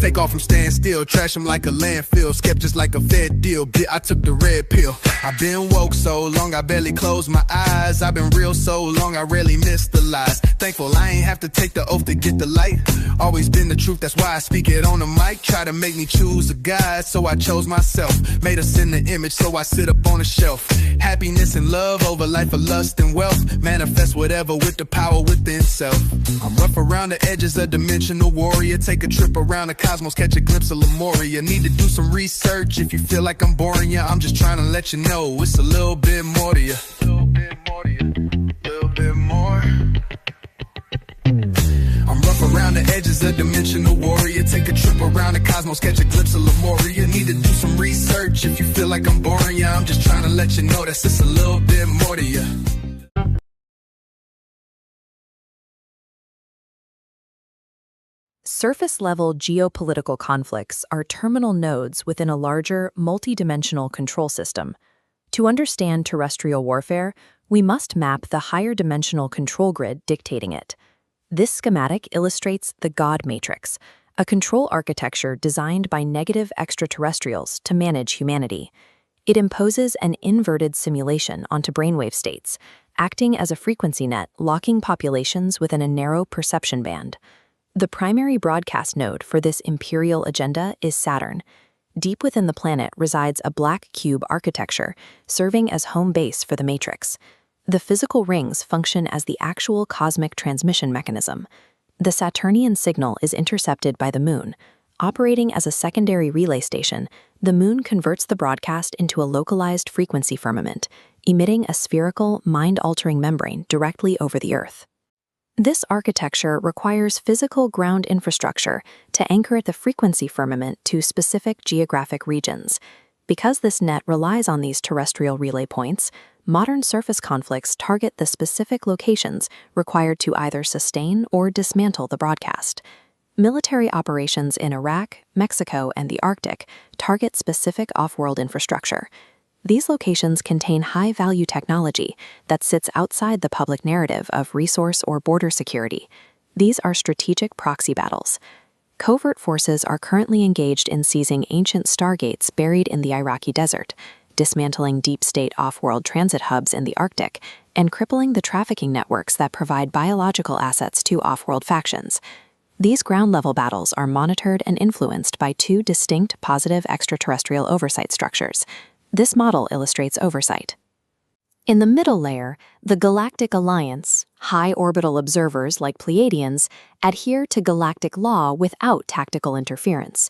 Take off from stand still, trash them like a landfill, skep just like a Fed deal. Bitch, I took the red pill. I've been woke so long, I barely close my eyes. I've been real so long, I rarely miss the lies. Thankful I ain't have to take the oath to get the light. Always been the truth, that's why I speak it on the mic. Try to make me choose a guide, so I chose myself. Made us in the image, so I sit up on the shelf. Happiness and love over life of lust and wealth. Manifest whatever with the power within self. I'm rough around the edges, a dimensional warrior. Take a trip around the cosmos, catch a glimpse of Lemuria. Need to do some research if you feel like I'm boring ya. I'm just trying to let you know it's a little bit more to you. Little bit more. I'm rough around the edges, a dimensional warrior. Take a trip around the cosmos, catch a glimpse of Lemuria. Need to do some research if you feel like I'm boring ya. I'm just trying to let you know that's just a little bit more to you. Surface-level geopolitical conflicts are terminal nodes within a larger, multidimensional control system. To understand terrestrial warfare, we must map the higher dimensional control grid dictating it. This schematic illustrates the God Matrix, a control architecture designed by negative extraterrestrials to manage humanity. It imposes an inverted simulation onto brainwave states, acting as a frequency net locking populations within a narrow perception band. The primary broadcast node for this imperial agenda is Saturn. Deep within the planet resides a black cube architecture, serving as home base for the Matrix. The physical rings function as the actual cosmic transmission mechanism. The Saturnian signal is intercepted by the Moon. Operating as a secondary relay station, the Moon converts the broadcast into a localized frequency firmament, emitting a spherical, mind-altering membrane directly over the Earth. This architecture requires physical ground infrastructure to anchor the frequency firmament to specific geographic regions. Because this net relies on these terrestrial relay points, modern surface conflicts target the specific locations required to either sustain or dismantle the broadcast. Military operations in Iraq, Mexico, and the Arctic target specific off-world infrastructure. These locations contain high-value technology that sits outside the public narrative of resource or border security. These are strategic proxy battles. Covert forces are currently engaged in seizing ancient stargates buried in the Iraqi desert, dismantling deep-state off-world transit hubs in the Arctic, and crippling the trafficking networks that provide biological assets to off-world factions. These ground-level battles are monitored and influenced by two distinct positive extraterrestrial oversight structures. This model illustrates oversight. In the middle layer, the Galactic Alliance, high orbital observers like Pleiadians, adhere to galactic law without tactical interference.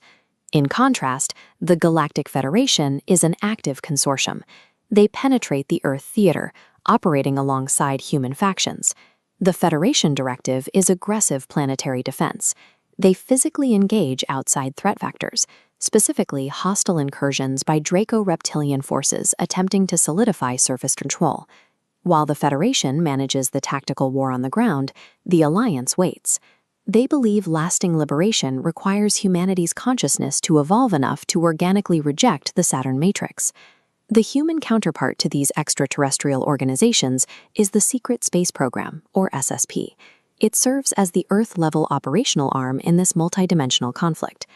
In contrast, the Galactic Federation is an active consortium. They penetrate the Earth theater, operating alongside human factions. The Federation directive is aggressive planetary defense. They physically engage outside threat vectors, specifically hostile incursions by Draco-reptilian forces attempting to solidify surface control. While the Federation manages the tactical war on the ground, the Alliance waits. They believe lasting liberation requires humanity's consciousness to evolve enough to organically reject the Saturn Matrix. The human counterpart to these extraterrestrial organizations is the Secret Space Program, or SSP. It serves as the Earth-level operational arm in this multidimensional conflict.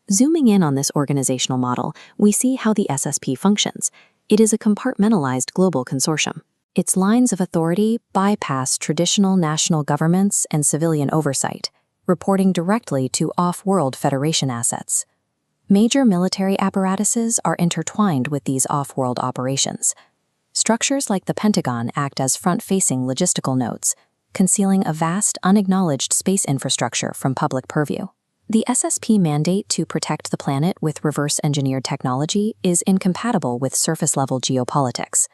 Zooming in on this organizational model, we see how the SSP functions. It is a compartmentalized global consortium. Its lines of authority bypass traditional national governments and civilian oversight, reporting directly to off-world Federation assets. Major military apparatuses are intertwined with these off-world operations. Structures like the Pentagon act as front-facing logistical nodes, concealing a vast, unacknowledged space infrastructure from public purview. The SSP mandate to protect the planet with reverse-engineered technology is incompatible with surface-level geopolitics.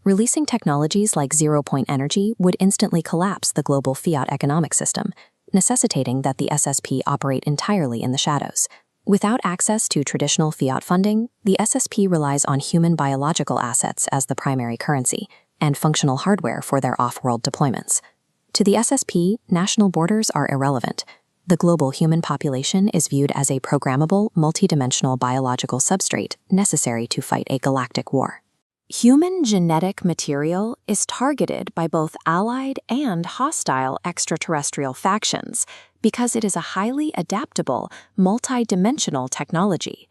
Releasing technologies like zero-point energy would instantly collapse the global fiat economic system, necessitating that the SSP operate entirely in the shadows. Without access to traditional fiat funding, the SSP relies on human biological assets as the primary currency and functional hardware for their off-world deployments. To the SSP, national borders are irrelevant. The global human population is viewed as a programmable, multidimensional biological substrate necessary to fight a galactic war. Human genetic material is targeted by both allied and hostile extraterrestrial factions because it is a highly adaptable, multi-dimensional technology.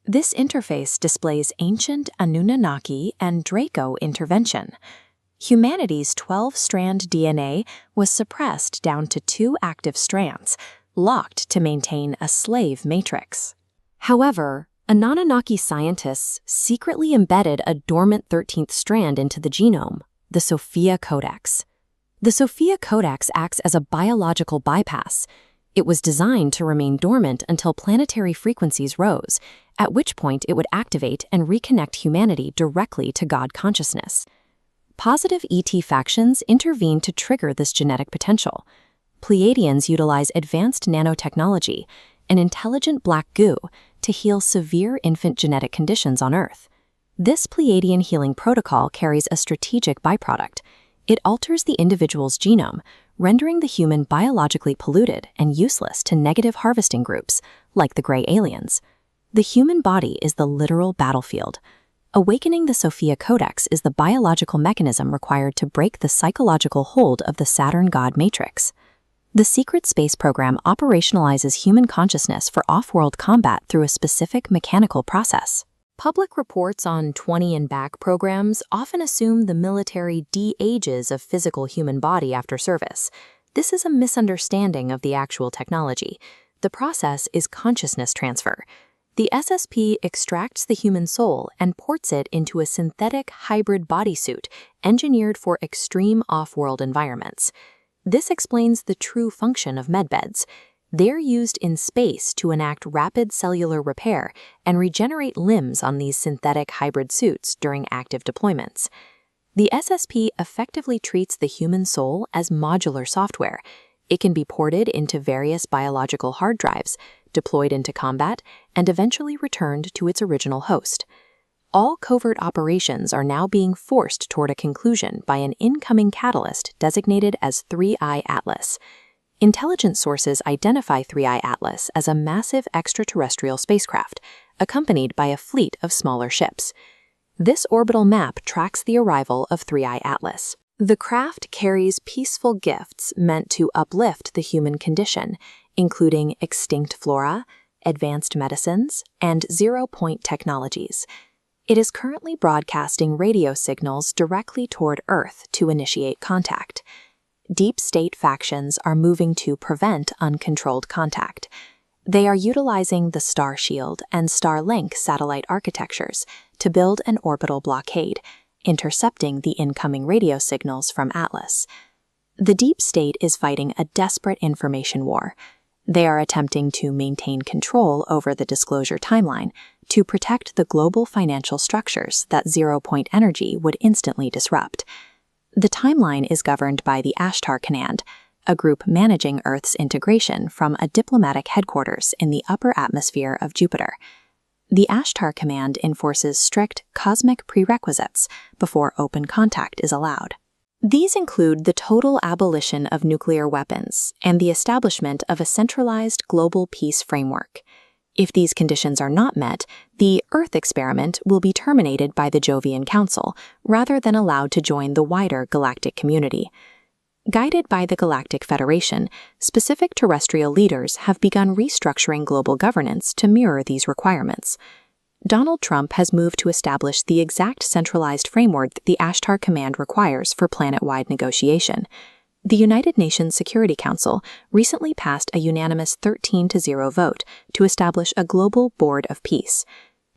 This interface displays ancient Anunnaki and Draco intervention. Humanity's 12-strand DNA was suppressed down to 2 active strands, locked to maintain a slave matrix. However, Anunnaki scientists secretly embedded a dormant 13th strand into the genome, the Sophia Codex. The Sophia Codex acts as a biological bypass. It was designed to remain dormant until planetary frequencies rose, at which point it would activate and reconnect humanity directly to God consciousness. Positive ET factions intervene to trigger this genetic potential. Pleiadians utilize advanced nanotechnology, an intelligent black goo, to heal severe infant genetic conditions on Earth. This Pleiadian healing protocol carries a strategic byproduct. It alters the individual's genome, rendering the human biologically polluted and useless to negative harvesting groups, like the gray aliens. The human body is the literal battlefield. Awakening the Sophia Codex is the biological mechanism required to break the psychological hold of the Saturn God matrix. The secret space program operationalizes human consciousness for off-world combat through a specific mechanical process. Public reports on 20 and back programs often assume the military de-ages a physical human body after service. This is a misunderstanding of the actual technology. The process is consciousness transfer. The SSP extracts the human soul and ports it into a synthetic hybrid bodysuit engineered for extreme off-world environments. This explains the true function of medbeds. They're used in space to enact rapid cellular repair and regenerate limbs on these synthetic hybrid suits during active deployments. The SSP effectively treats the human soul as modular software. It can be ported into various biological hard drives, deployed into combat, and eventually returned to its original host. All covert operations are now being forced toward a conclusion by an incoming catalyst designated as 3I Atlas. Intelligence sources identify 3I Atlas as a massive extraterrestrial spacecraft, accompanied by a fleet of smaller ships. This orbital map tracks the arrival of 3I Atlas. The craft carries peaceful gifts meant to uplift the human condition, including extinct flora, advanced medicines, and zero-point technologies. It is currently broadcasting radio signals directly toward Earth to initiate contact. Deep state factions are moving to prevent uncontrolled contact. They are utilizing the Star Shield and Starlink satellite architectures to build an orbital blockade, intercepting the incoming radio signals from Atlas. The deep state is fighting a desperate information war. They are attempting to maintain control over the disclosure timeline to protect the global financial structures that zero-point energy would instantly disrupt. The timeline is governed by the Ashtar Command, a group managing Earth's integration from a diplomatic headquarters in the upper atmosphere of Jupiter. The Ashtar Command enforces strict cosmic prerequisites before open contact is allowed. These include the total abolition of nuclear weapons and the establishment of a centralized global peace framework. If these conditions are not met, the Earth experiment will be terminated by the Jovian Council rather than allowed to join the wider galactic community. Guided by the Galactic Federation, specific terrestrial leaders have begun restructuring global governance to mirror these requirements. Donald Trump has moved to establish the exact centralized framework the Ashtar Command requires for planet-wide negotiation. The United Nations Security Council recently passed a unanimous 13-0 vote to establish a global board of peace.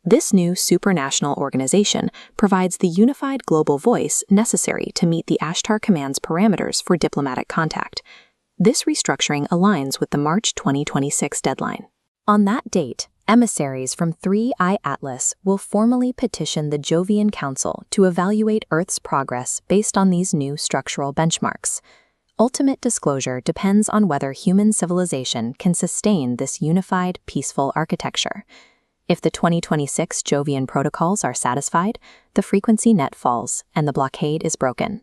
This new supranational organization provides the unified global voice necessary to meet the Ashtar Command's parameters for diplomatic contact. This restructuring aligns with the March 2026 deadline. On that date, emissaries from 3I Atlas will formally petition the Jovian Council to evaluate Earth's progress based on these new structural benchmarks. Ultimate disclosure depends on whether human civilization can sustain this unified, peaceful architecture. If the 2026 Jovian protocols are satisfied, the frequency net falls and the blockade is broken.